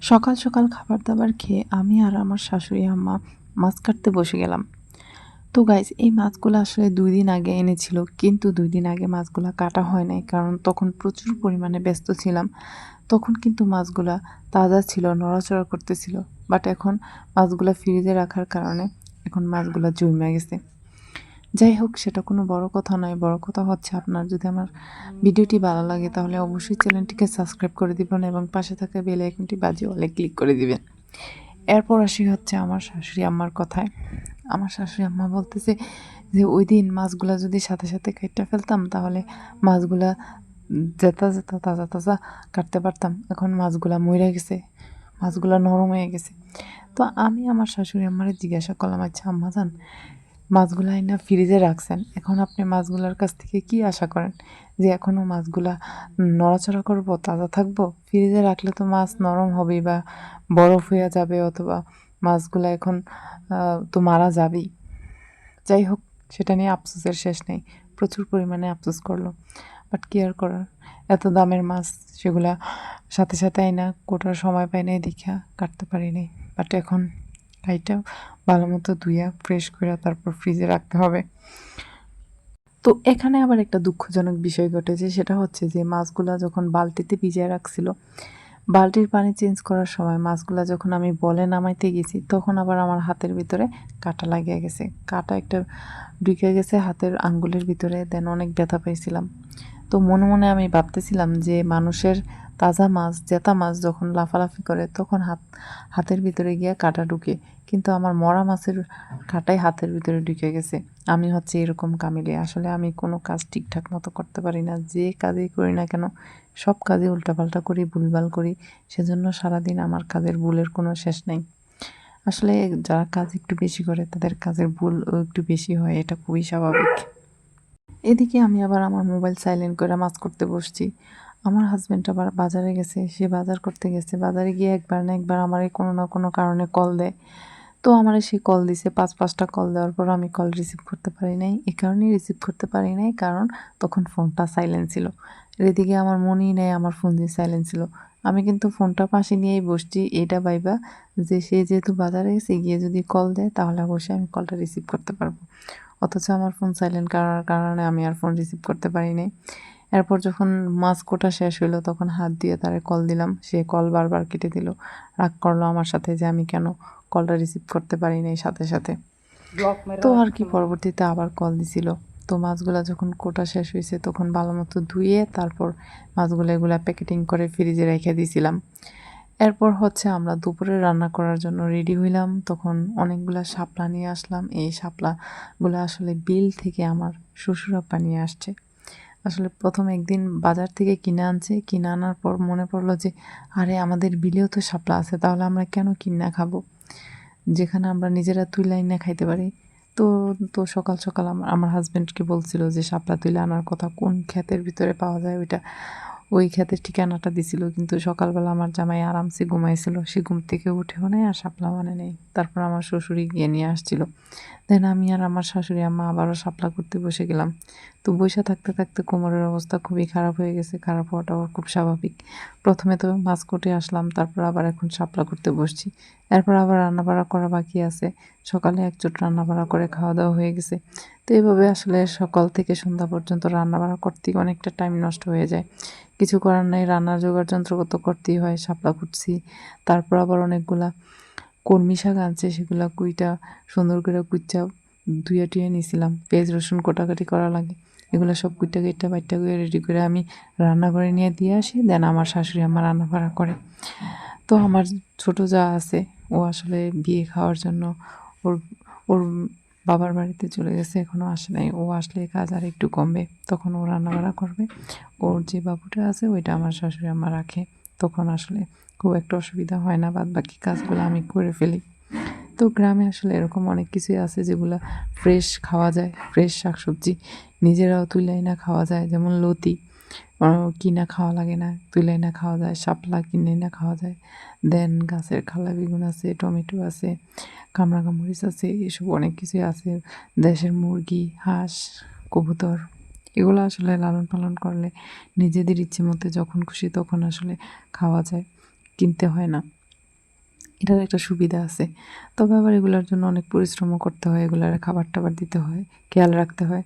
সকাল সকাল খাবার দাবার খেয়ে আমি আর আমার শাশুড়ি আম্মা মাছ কাটতে বসে গেলাম। তো গাইস, এই মাছগুলো আসলে 2 দিন আগে এনেছিল, কিন্তু 2 দিন আগে মাছগুলা কাটা হয় নাই, কারণ তখন প্রচুর পরিমাণে ব্যস্ত ছিলাম। তখন কিন্তু মাছগুলা তাজা ছিল, নড়াচড়া করতেছিল। বাট এখন মাছগুলা ফ্রিজে রাখার কারণে এখন মাছগুলা জমে গেছে। যাই হোক, সেটা কোনো বড় কথা নয়। বড় কথা হচ্ছে, আপনার যদি আমার ভিডিওটি ভালো লাগে তাহলে অবশ্যই চ্যানেলটিকে সাবস্ক্রাইব করে দিবেন এবং পাশে থাকা বেল আইকনটি বাজিয়ে অলে ক্লিক করে দিবেন। এরপর আসি হচ্ছে আমার শাশুড়ি আম্মার কথায়। আমার শাশুড়ি আম্মা বলতেছে যে ওই দিন মাছগুলা যদি সাথে সাথে কাইটটা ফেলতাম তাহলে মাছগুলা জেতা জেতা তাজা তাজা কাটতে পারতাম। এখন মাছগুলা মইরা গেছে, মাছগুলা নরম হয়ে গেছে। তো আমি আমার শাশুড়ি আম্মারে জিজ্ঞাসা করলাম, আচ্ছা আম্মাজান, মাছগুলা আইনা ফ্রিজে রাখছেন, এখন আপনি মাছগুলার কাছ থেকে কি আশা করেন? যে এখনও মাছগুলা নড়াচড়া করবো, তাজা থাকবো? ফ্রিজে রাখলে তো মাছ নরম হবেই বা বরফ হয়ে যাবে, অথবা মাছগুলা এখন তো মারা যাবেই। যাই হোক, সেটা নিয়ে আফসোসের শেষ নেই। প্রচুর পরিমাণে আফসোস করলো। বাট কি আর করার, এত দামের মাছ, সেগুলা সাথে সাথে আইনা কোটার সময় পাই নাই দেখা কাটতে পারি নাই। বাট এখন কাইটা ভালো মতো ধুইয়া ফ্রেশ করে তারপর ফ্রিজে রাখতে হবে। তো এখানে আবার একটা দুঃখজনক বিষয় ঘটেছে, সেটা হচ্ছে যে মাছগুলা যখন বালতিতে ভিজিয়ে রাখছিল, বালতির পানি চেঞ্জ করার সময় মাছগুলা যখন আমি বলে নামাইতে গেছি, তখন আবার আমার হাতের ভিতরে কাঁটা লাগিয়ে গেছে। কাঁটা একটা ঢুকে গেছে হাতের আঙ্গুলের ভিতরে, দেন অনেক ব্যথা পাইছিলাম। তো মনে মনে আমি ভাবতেছিলাম যে মানুষের তাজা মাছ, জেতা মাছ যখন লাফালাফি করে তখন হাতের ভিতরে গিয়ে কাঁটা ঢুকে, কিন্তু আমার মরা মাছের কাঁটাই হাতের ভিতরে ঢুকে গেছে। আমি হচ্ছে এরকম কামিলে, আসলে আমি কোনো কাজ ঠিকঠাক মতো করতে পারি না। যে কাজই করি না কেন, সব কাজে উল্টাপাল্টা করি, ভুলভাল করি। সেজন্য সারাদিন আমার কাজের ভুলের কোনো শেষ নাই। আসলে যারা কাজ একটু বেশি করে তাদের কাজের ভুল একটু বেশি হয়, এটা খুবই স্বাভাবিক। এদিকে আমি আবার আমার মোবাইল সাইলেন্ট করে মাছ করতে বসছি। আমার হাজব্যান্ড আবার বাজারে গেছে, সে বাজার করতে গেছে। বাজারে গিয়ে একবার না একবার আমারে কোনো না কোনো কারণে কল দেয়। তো আমারে সে কল দিছে, ৫টা কল দেওয়ার পর আমি কল রিসিভ করতে পারি নাই। এ কারণেই রিসিভ করতে পারি নাই, কারণ তখন ফোনটা সাইলেন্ট ছিল। এদিকে আমার মনেই নেই আমার ফোন যে সাইলেন্ট ছিল। আমি কিন্তু ফোনটা পাশে নিয়েই বসছি, এটা ভাইবা যে সে যেহেতু বাজারে গেছে, গিয়ে যদি কল দেয় তাহলে অবশ্যই আমি কলটা রিসিভ করতে পারবো। অথচ আমার ফোন সাইলেন্ট করার কারণে আমি আর ফোন রিসিভ করতে পারি নাই। এরপর যখন মাছ কোটা শেষ হইলো, তখন হাত দিয়ে তারে কল দিলাম। সে কল বারবার কেটে দিল। রাগ করলো আমার সাথে যে আমি কেন কলটা রিসিভ করতে পারি নাই সাথে সাথে। তো আর কি, পরবর্তীতে আবার কল দিছিল। তো মাছগুলা যখন কোটা শেষ হয়েছে তখন ভালো মতো ধুয়ে তারপর মাছগুলো এগুলা প্যাকেটিং করে ফ্রিজে রেখে দিয়েছিলাম। এরপর হচ্ছে আমরা দুপুরে রান্না করার জন্য রেডি হইলাম। তখন অনেকগুলা শাপলা নিয়ে আসলাম। এই শাপলাগুলো আসলে বিল থেকে আমার শ্বশুরাপ্পা নিয়ে আসছে। আসলে প্রথম একদিন বাজার থেকে কিনে আনছে। কিনে আনার পর মনে পড়লো যে আরে আমাদের বিলেও তো শাপলা আছে, তাহলে আমরা কেন কিনা খাবো, যেখানে আমরা নিজেরা তুইলা এনে খাইতে পারি। তো তো সকাল সকাল আমার হাজব্যান্ডকে বলছিল যে শাপলা তুলে আনার কথা, কোন ক্ষেতের ভিতরে পাওয়া যায় ওইটা, ওই ক্ষেতের ঠিকানাটা দিছিল। কিন্তু সকালবেলা আমার জামাই আরামসে ঘুমাইছিল, সে ঘুম থেকে উঠেও নেই আর শাপলা মানে নেই। তারপর আমার শ্বশুরই গিয়ে নিয়ে আসছিল। দেন আমি আর আমার শাশুড়ি আম্মা আবারও শাপলা করতে বসে গেলাম। তো বসে থাকতে থাকতে কোমরের অবস্থা খুবই খারাপ হয়ে গেছে। খারাপ হওয়াটাও খুব স্বাভাবিক। প্রথমে তো মাছ কোটে আসলাম, তারপর আবার এখন শাপলা করতে বসছি। এরপর আবার রান্নাবাড়া করা বাকি আছে। সকালে একচুট রান্নাবাড়া করে খাওয়া দাওয়া হয়ে গেছে। তো এইভাবে আসলে সকাল থেকে সন্ধ্যা পর্যন্ত রান্নাবাড়া করতেই অনেকটা টাইম নষ্ট হয়ে যায়। কিছু করার নাই, রান্নার জোগাড় যন্ত্র তো করতেই হয়। শাপলা কুটছি, তারপর আবার অনেকগুলা কলমি শাক আনছে, সেগুলা কুইটা সুন্দর করে কুইচা ধুয়ে টুয়ে নিয়েছিলাম। পেঁয়াজ রসুন কোটাকাটি করা লাগে, এগুলো সব কুইটা কেটে বাইটটা করে রেডি করে আমি রান্নাঘরে নিয়ে দিয়ে আসি। দেন আমার শাশুড়ি আমার রান্নাবাড়া করে। তো আমার ছোট যা আছে, ও আসলে বিয়ে খাওয়ার জন্য ওর ওর বাবার বাড়িতে চলে গেছে, এখনও আসে নাই। ও আসলে কাজ আর একটু কমবে, তখন ও রান্নাবাড়া করবে। ওর যে বাবুটা আছে ওইটা আমার শাশুড়ি আম্মা রাখে, তখন আসলে খুব একটা অসুবিধা হয় না, বাদ বাকি কাজগুলো আমি করে ফেলি। তো গ্রামে আসলে এরকম অনেক কিছুই আছে যেগুলো ফ্রেশ খাওয়া যায়, ফ্রেশ শাকসবজি নিজেরাও তুলে না খাওয়া যায়। যেমন লতি কিনা খাওয়া লাগে না, তুলে না খাওয়া যায়। শাপলা কিনে না খাওয়া যায়। দেন গাছের খালা বেগুন আছে, টমেটো আছে, কামরাঙা মরিচ আছে, এসব অনেক কিছুই আছে। দেশের মুরগি, হাঁস, কবুতর, এগুলো আসলে লালন পালন করলে নিজেদের ইচ্ছে মতো যখন খুশি তখন আসলে খাওয়া যায়, কিনতে হয় না। এটার একটা সুবিধা আছে। তবে আবার এগুলোর জন্য অনেক পরিশ্রমও করতে হয়, এগুলার খাবার টাবার দিতে হয়, খেয়াল রাখতে হয়।